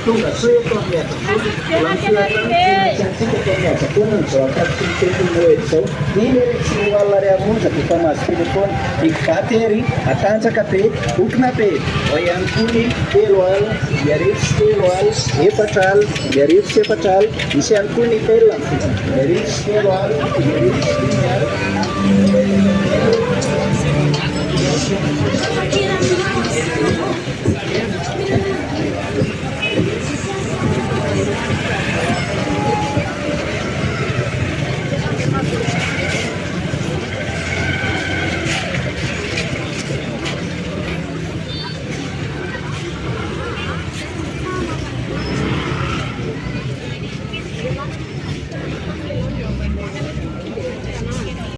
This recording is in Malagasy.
Tunga sueto meta. Ikvatery atanjaka be okina be ao ihany koa ny telo alina arivo sy telo alina efatra alina arivo sy efatra alina misy ihany koa ny telona arivo sy telo alina arivo sy dimy alina